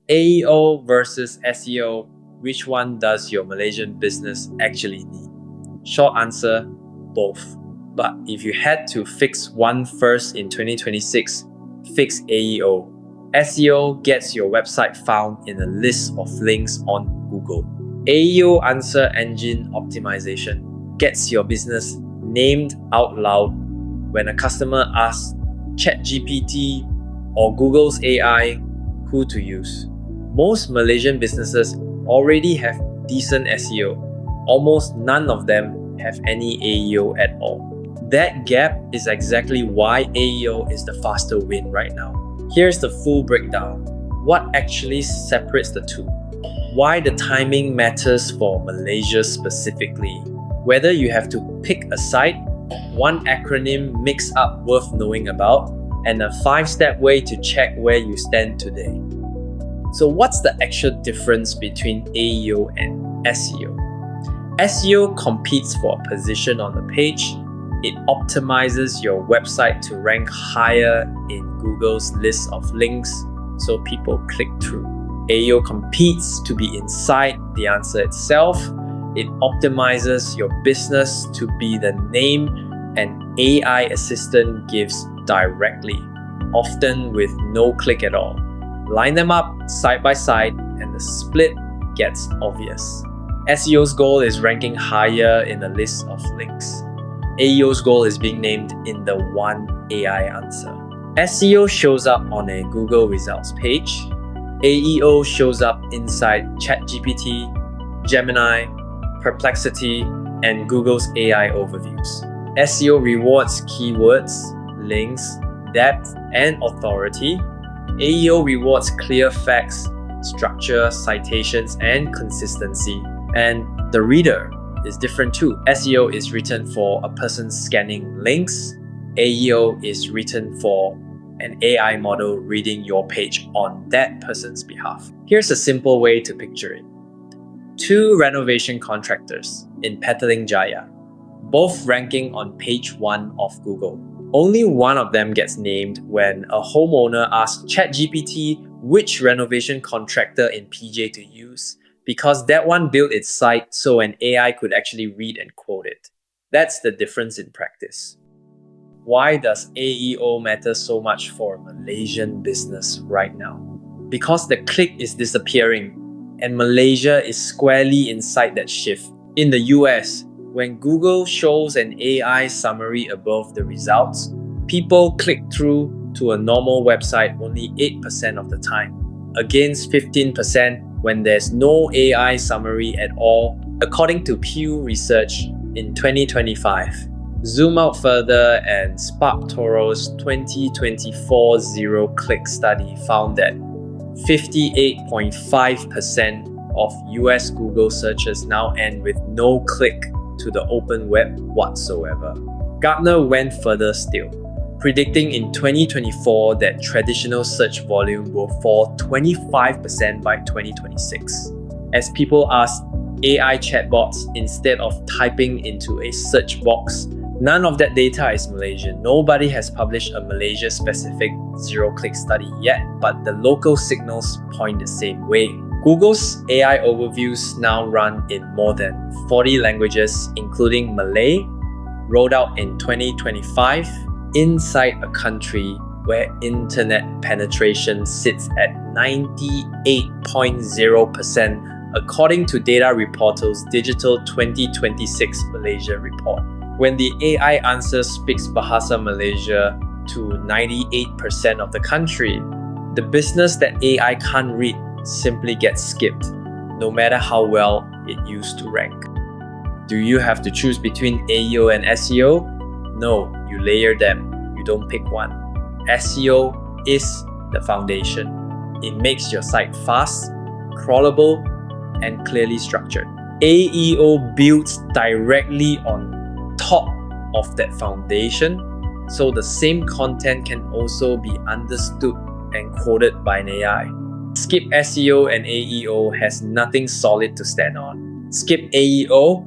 AEO versus SEO, which one does your Malaysian business actually need? Short answer, both. But if you had to fix one first in 2026, fix AEO. SEO gets your website found in a list of links on Google. AEO answer engine optimization gets your business named out loud when a customer asks ChatGPT or Google's AI who to use. Most Malaysian businesses already have decent SEO. Almost none of them have any AEO at all. That gap is exactly why AEO is the faster win right now. Here's the full breakdown. What actually separates the two? Why the timing matters for Malaysia specifically. Whether you have to pick a side, one acronym mix-up worth knowing about, and a 5-step way to check where you stand today. So what's the actual difference between AEO and SEO? SEO competes for a position on the page. It optimizes your website to rank higher in Google's list of links so people click through. AEO competes to be inside the answer itself. It optimizes your business to be the name an AI assistant gives directly, often with no click at all. Line them up side by side and the split gets obvious. SEO's goal is ranking higher in the list of links. AEO's goal is being named in the one AI answer. SEO shows up on a Google results page. AEO shows up inside ChatGPT, Gemini, Perplexity, and Google's AI overviews. SEO rewards keywords, links, depth, and authority. AEO rewards clear facts, structure, citations, and consistency. And the reader is different too. SEO is written for a person scanning links. AEO is written for an AI model reading your page on that person's behalf. Here's a simple way to picture it. 2 renovation contractors in Petaling Jaya, both ranking on page 1 of Google. Only one of them gets named when a homeowner asks ChatGPT which renovation contractor in PJ to use, because that one built its site so an AI could actually read and quote it. That's the difference in practice. Why does AEO matter so much for a Malaysian business right now? Because the click is disappearing, and Malaysia is squarely inside that shift. In the US, when Google shows an AI summary above the results, people click through to a normal website only 8% of the time, against 15% when there's no AI summary at all, according to Pew Research in 2025. Zoom out further and SparkToro's 2024 zero-click study found that 58.5% of US Google searches now end with no click to the open web whatsoever. Gartner went further still, predicting in 2024 that traditional search volume will fall 25% by 2026, as people ask AI chatbots instead of typing into a search box. None of that data is Malaysian. Nobody has published a Malaysia-specific zero-click study yet, but the local signals point the same way. Google's AI overviews now run in more than 40 languages, including Malay, rolled out in 2025, inside a country where internet penetration sits at 98.0%, according to data reportal's Digital 2026 Malaysia report. When the AI answer speaks Bahasa Malaysia to 98% of the country, the business that AI can't read simply gets skipped, no matter how well it used to rank. Do you have to choose between AEO and SEO? No, you layer them. You don't pick one. SEO is the foundation. It makes your site fast, crawlable, and clearly structured. AEO builds directly on top of that foundation, so the same content can also be understood and quoted by an AI. Skip SEO and AEO has nothing solid to stand on. Skip AEO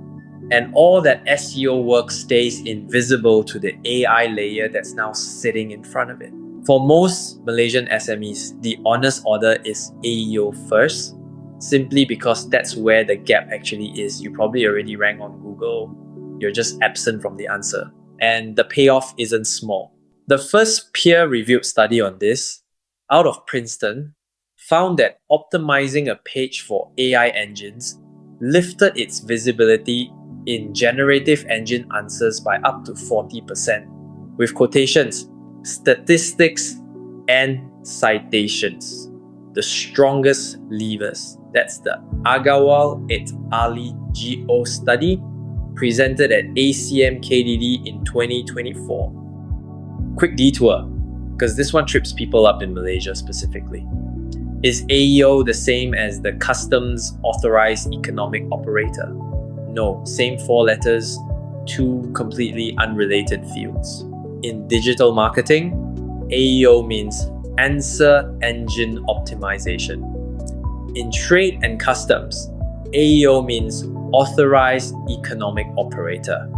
and all that SEO work stays invisible to the AI layer that's now sitting in front of it. For most Malaysian SMEs, the honest order is AEO first, simply because that's where the gap actually is. You probably already rank on Google, you're just absent from the answer. And the payoff isn't small. The first peer-reviewed study on this, out of Princeton, found that optimizing a page for AI engines lifted its visibility in generative engine answers by up to 40%, with quotations, statistics, and citations, the strongest levers. That's the Agarwal et Ali GO study presented at ACM KDD in 2024. Quick detour, because this one trips people up in Malaysia specifically. Is AEO the same as the Customs Authorized Economic Operator? No, same 4 letters, 2 completely unrelated fields. In digital marketing, AEO means Answer Engine Optimization. In trade and customs, AEO means Authorized Economic Operator,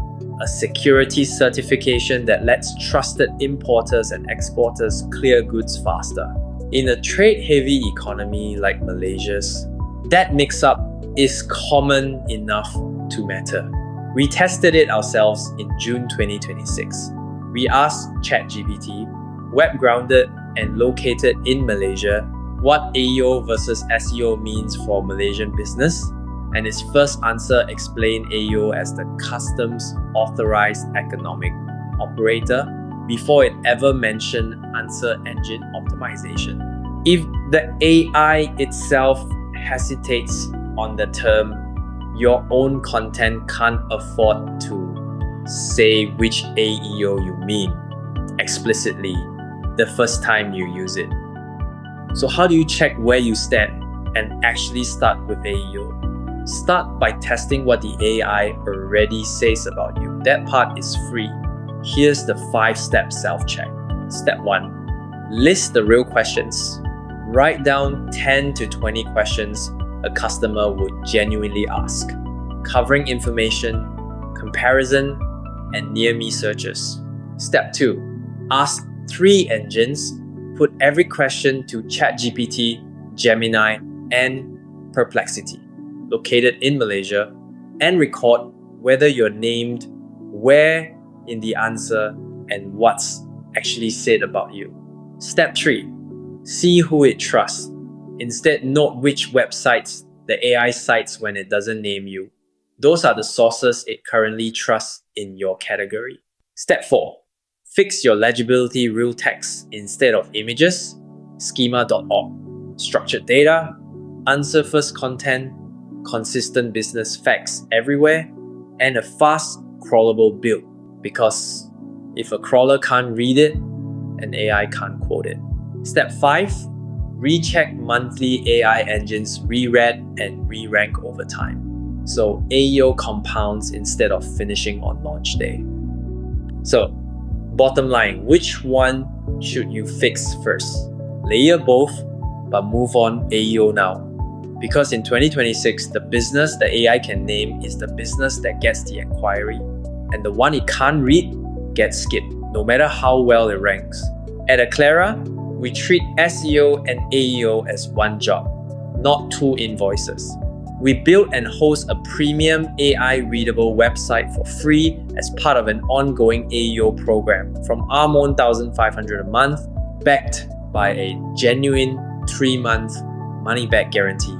a security certification that lets trusted importers and exporters clear goods faster. In a trade-heavy economy like Malaysia's, that mix-up is common enough to matter. We tested it ourselves in June 2026. We asked ChatGPT, web-grounded and located in Malaysia, what AEO versus SEO means for Malaysian business, and its first answer explained AEO as the Customs Authorized Economic Operator before it ever mentioned Answer Engine Optimization. If the AI itself hesitates on the term, your own content can't afford to say which AEO you mean explicitly the first time you use it. So how do you check where you stand and actually start with AEO? Start by testing what the AI already says about you. That part is free. Here's the 5-step self-check. Step 1. List the real questions. Write down 10 to 20 questions a customer would genuinely ask, covering information, comparison, and near-me searches. Step 2. Ask 3 engines. Put every question to ChatGPT, Gemini, and Perplexity, located in Malaysia, and record whether you're named, where in the answer, and what's actually said about you. Step 3. See who it trusts. Instead, note which websites the AI cites when it doesn't name you. Those are the sources it currently trusts in your category. Step 4. Fix your legibility real text instead of images, schema.org, structured data, answer first content, consistent business facts everywhere, and a fast, crawlable build. Because if a crawler can't read it, an AI can't quote it. Step 5. Recheck monthly AI engines reread and re-rank over time. So AEO compounds instead of finishing on launch day. So, bottom line, which one should you fix first? Layer both, but move on AEO now. Because in 2026, the business the AI can name is the business that gets the inquiry, and the one it can't read gets skipped, no matter how well it ranks. At Acclaira, we treat SEO and AEO as one job, not 2 invoices. We build and host a premium AI-readable website for free as part of an ongoing AEO program from $1,500 a month, backed by a genuine 3-month money-back guarantee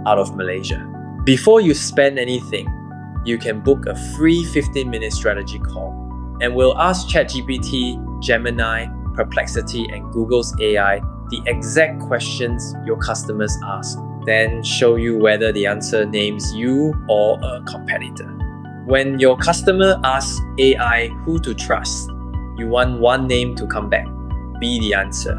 out of Malaysia. Before you spend anything, you can book a free 15-minute strategy call, and we'll ask ChatGPT, Gemini, Perplexity, and Google's AI the exact questions your customers ask, then show you whether the answer names you or a competitor. When your customer asks AI who to trust, you want one name to come back. Be the answer.